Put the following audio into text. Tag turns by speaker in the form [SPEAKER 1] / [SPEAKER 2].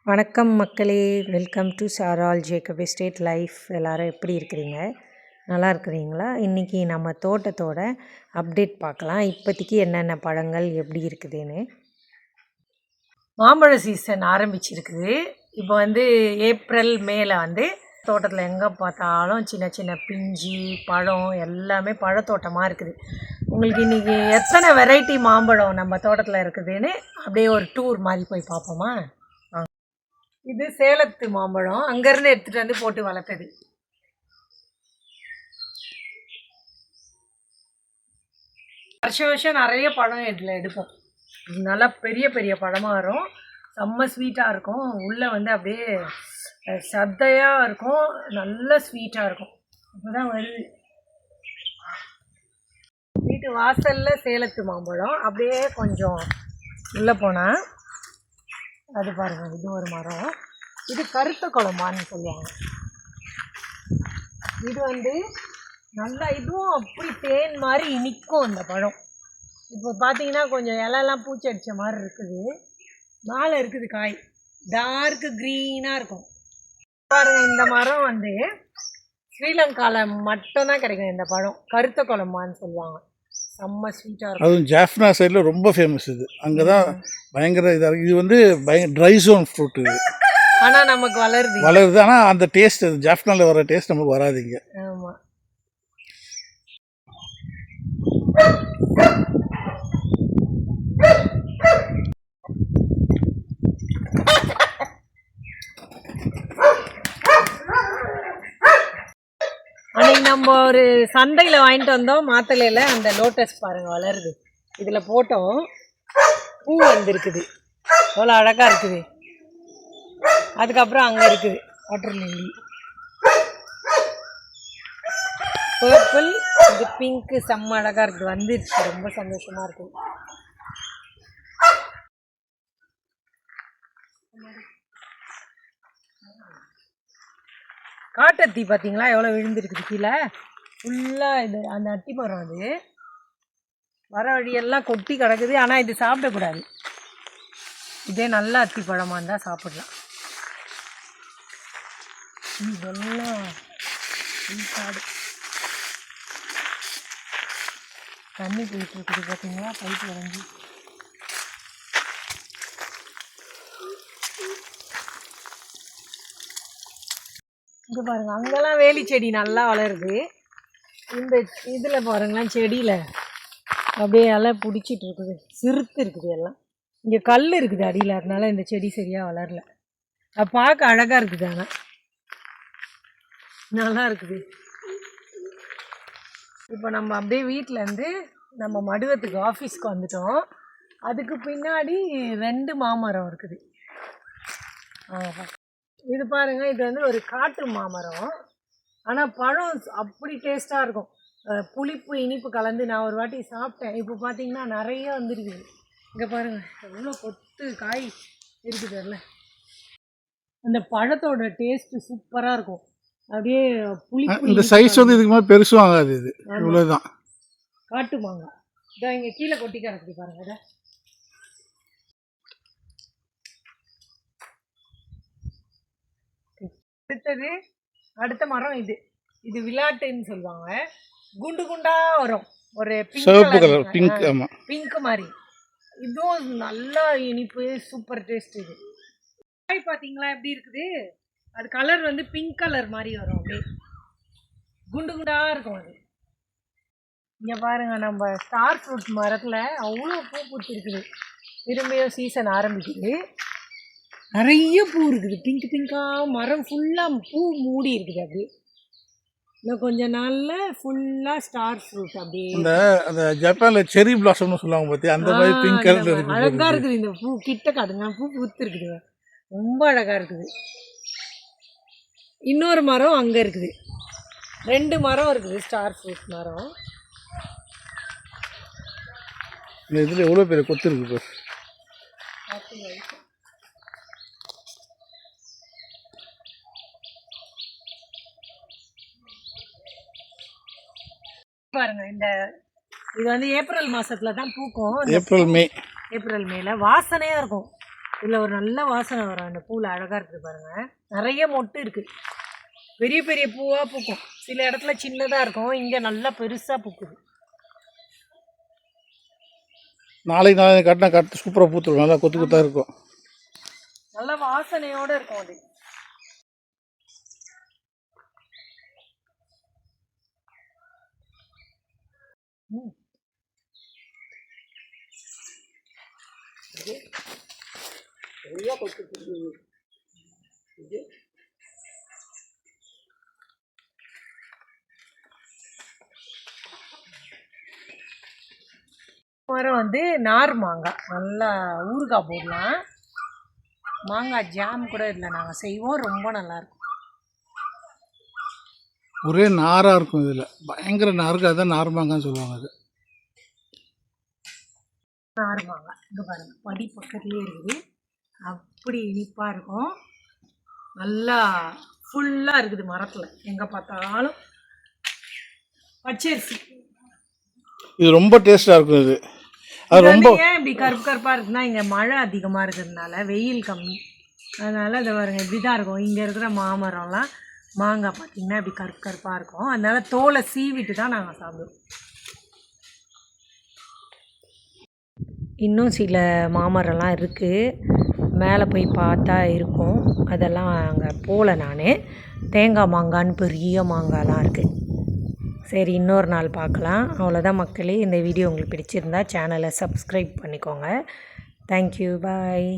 [SPEAKER 1] வணக்கம் மக்களே, welcome to சாரால் ஜேக்கப் எஸ்டேட் லைஃப். எல்லோரும் எப்படி இருக்கிறீங்க? நல்லா இருக்கிறீங்களா? இன்றைக்கி நம்ம தோட்டத்தோட அப்டேட் பார்க்கலாம். இப்போதைக்கு என்னென்ன பழங்கள் எப்படி இருக்குதுன்னு. மாம்பழ சீசன் ஆரம்பிச்சிருக்குது. இப்போ ஏப்ரல் மேல தோட்டத்தில் எங்கே பார்த்தாலும் சின்ன சின்ன பிஞ்சு பழம் எல்லாமே பழத்தோட்டமாக இருக்குது. உங்களுக்கு இன்றைக்கி எத்தனை வெரைட்டி மாம்பழம் நம்ம தோட்டத்தில் இருக்குதுன்னு அப்படியே ஒரு டூர் மாதிரி போய் பார்ப்போமா? இது சேலத்து மாம்பழம், அங்கேருந்து எடுத்துகிட்டு வந்து போட்டு வளர்த்தது. வருஷம் நிறைய பழம் இதில் எடுப்போம். நல்லா பெரிய பெரிய பழமாக வரும், செம்ம ஸ்வீட்டாக இருக்கும். உள்ளே அப்படியே சத்தையாக இருக்கும், நல்ல ஸ்வீட்டாக இருக்கும். அப்போதான் வருது. வீட்டு வாசலில் சேலத்து மாம்பழம். அப்படியே கொஞ்சம் உள்ளே போனால் அது பாருங்கள், இது ஒரு மரம். இது கருத்த குழம்பான்னு சொல்லுவாங்க. இது நல்லா இதுவும் அப்படி தேன் மாதிரி இனிக்கும் இந்த பழம். இப்போ பார்த்தீங்கன்னா கொஞ்சம் இலெல்லாம் பூச்சி அடித்த மாதிரி இருக்குது. மேலே இருக்குது காய், டார்க்கு க்ரீனாக இருக்கும். பாருங்கள், இந்த மரம் ஸ்ரீலங்காவில் மட்டும்தான் கிடைக்கும். இந்த பழம் கருத்த குழம்பான்னு சொல்லுவாங்க. செம்ம ஸ்வீட்டாக இருக்கும்.
[SPEAKER 2] அதுவும் ஜாஃப்னா சைடில் ரொம்ப ஃபேமஸ். இது அங்கே தான் பயங்கர இதாக இருக்குது. இது ட்ரை ஜோன் ஃப்ரூட். இது
[SPEAKER 1] ஆனால் நமக்கு வளருது.
[SPEAKER 2] ஆனால் அந்த டேஸ்ட், ஜாஃப்னாவில் வர டேஸ்ட் நமக்கு வராதிங்க.
[SPEAKER 1] ஆமாம். அன்னைக்கு நம்ம ஒரு சந்தையில் வாங்கிட்டு வந்தோம் மாத்தலையில். அந்த லோட்டஸ் பாருங்கள் வளருது. இதில் போட்டோம், பூ வந்துருக்குது, எவ்வளோ அழகாக இருக்குது. அதுக்கப்புறம் அங்கே இருக்குது வாட்டர் லில்லி, பர்பிள், இது பிங்க்கு, செம்ம அழகாக இருக்குது. வந்துருச்சு, ரொம்ப சந்தோஷமாக இருக்குது. காட்டத்தி பார்த்தீங்களா எவ்வளோ விழுந்துருக்குது கீழே ஃபுல்லாக. இது அந்த அத்தி மரம், அது வர வழியெல்லாம் கொட்டி கிடக்குது. ஆனால் இது சாப்பிடக்கூடாது. இதே நல்ல அத்தி பழமாக இருந்தால் சாப்பிடலாம். இதெல்லாம் காடு தண்ணி போயிட்டு இருக்குது பார்த்தீங்களா, பைப்பு வரைஞ்சி. இங்கே பாருங்கள், அங்கெல்லாம் வேலி செடி நல்லா வளருது. இந்த இதில் பாருங்களேன், செடியில் அப்படியே எல்லாம் பிடிச்சிட்டு இருக்குது, சிறுத்து இருக்குது எல்லாம். இங்கே கல் இருக்குது அடியில், அதனால இந்த செடி சரியாக வளரல. அது பார்க்க அழகாக இருக்குது, ஆனால் நல்லா இருக்குது. இப்போ நம்ம அப்படியே வீட்டிலேருந்து நம்ம மடுவத்துக்கு ஆஃபீஸ்க்கு வந்துட்டோம். அதுக்கு பின்னாடி 2 மாமரம் இருக்குது. இது பாருங்கள், இது ஒரு காட்டு மாமரம். ஆனால் பழம் அப்படி டேஸ்ட்டாக இருக்கும், புளிப்பு இனிப்பு கலந்து. நான் ஒரு வாட்டி சாப்பிட்டேன். இப்போ பார்த்தீங்கன்னா நிறைய வந்துருக்குது. இங்கே பாருங்கள் எவ்வளோ கொத்து காய் இருக்குது. அதில் அந்த பழத்தோட டேஸ்ட்டு சூப்பராக இருக்கும். அப்படியே புளிப்பு.
[SPEAKER 2] இந்த சைஸ் இதுக்கு மாதிரி பெருசும் ஆகாது. இது இவ்வளோதான்
[SPEAKER 1] காட்டு மாங்காய். இதோ இங்கே கீழே கொட்டி கிடக்குது பாருங்கள். இதை அடுத்த மரம் இது விளாட்டுன்னு சொல்லுவாங்க. குண்டு குண்டாக வரும், ஒரு
[SPEAKER 2] சிவப்பு கலர், பிங்க். ஆமாம்,
[SPEAKER 1] பிங்க் மாதிரி. இதுவும் நல்லா இனிப்பு, சூப்பர் டேஸ்ட். இது காய் பார்த்தீங்களா எப்படி இருக்குது? அது கலர் பிங்க் கலர் மாதிரி வரும், அப்படியே குண்டு குண்டாக இருக்கும். அது இங்கே பாருங்கள், நம்ம ஸ்டார் ஃப்ரூட் மரத்தில் அவ்வளோ பூ பூத்துருக்குது. திரும்பியும் சீசன் ஆரம்பிக்குது, நிறைய பூ இருக்குது, பிங்க் பிங்காக. மரம் ஃபுல்லாக பூ மூடி இருக்குது. அப்படி இன்னும் கொஞ்ச நாளில் ஃபுல்லாக ஸ்டார் ஃப்ரூட். அப்படியே
[SPEAKER 2] அந்த ஜப்பானில் செரி பிளாசம்னு சொல்லுவாங்க பார்த்தி, அந்த மாதிரி பிங்க் கலர்
[SPEAKER 1] அழகாக இருக்குது. இந்த பூ கிட்ட காட்டுங்க, பூ பூத்துருக்குது, ரொம்ப அழகாக இருக்குது. இன்னொரு மரம் அங்கே இருக்குது, 2 மரம் இருக்குது ஸ்டார் ஃப்ரூட் மரம்.
[SPEAKER 2] இதில் எவ்வளோ பெரிய கொத்து இருக்குது
[SPEAKER 1] பாருங்க. இது ஏப்ரல் மாசத்துல தான் பூக்கும்.
[SPEAKER 2] ஏப்ரல் மேல
[SPEAKER 1] வாசனையா இருக்கும். இதில் ஒரு நல்ல வாசனை வரும். அந்த பூவில் அழகாக இருக்குது பாருங்கள். நிறைய மொட்டு இருக்குது. பெரிய பெரிய பூவாக பூக்கும். சில இடத்துல சின்னதாக இருக்கும், இங்கே நல்லா பெருசாக பூக்குது.
[SPEAKER 2] நாளைக்கு காட்டினா காட்டு சூப்பராக பூத்துருக்கும். நல்லா கொத்து கொத்தாக இருக்கும்.
[SPEAKER 1] நல்ல வாசனையோடு இருக்கும் அது. நிறையா கொத்து மரம் வந்து நார் மாங்காய். நல்லா ஊறுகாய் போடலாம். மாங்காய் ஜாம் கூட இதில் நாங்கள் செய்வோம். ரொம்ப நல்லாயிருக்கும்.
[SPEAKER 2] ஒரே நாராக இருக்கும். இதில் பயங்கர நாருக்கு. அதுதான் நார்மாங்கான்னு சொல்லுவாங்க. அது
[SPEAKER 1] நார் மாங்காய். இங்கே பாருங்கள், படி பக்கத்துலேயே இருக்குது. அப்படி இனிப்பாக இருக்கும். நல்லா ஃபுல்லாக இருக்குது மரத்தில். எங்கே பார்த்தாலும் பச்சரிசி.
[SPEAKER 2] இது ரொம்ப டேஸ்ட்டாக இருக்கும். இது அது ரொம்ப
[SPEAKER 1] ஏன் இப்படி கருப்பு கருப்பாக இருக்குன்னா, இங்கே மழை அதிகமாக இருக்கிறதுனால வெயில் கம்மி. அதனால் இதை பாருங்க இப்படி தான் இருக்கும். இங்கே இருக்கிற மாமரம்லாம் மாங்காய் பார்த்திங்கன்னா இப்படி கருப்பு கருப்பாக இருக்கும். அதனால் தோலை சீவிட்டு தான் நாங்கள் சாப்பிடுவோம். இன்னும் சில மாமரம்லாம் இருக்குது. மேலே போய் பார்த்தா இருக்கும். அதெல்லாம் அங்கே போகல நான். தேங்காய் மாங்கான்னு பெரிய மாங்காய்லாம் இருக்குது. சரி, இன்னொரு நாள் பார்க்கலாம். அவ்வளோதான் மக்களே. இந்த வீடியோ உங்களுக்கு பிடிச்சிருந்தா சேனலை சப்ஸ்கிரைப் பண்ணிக்கோங்க. தேங்க்யூ, பாய்.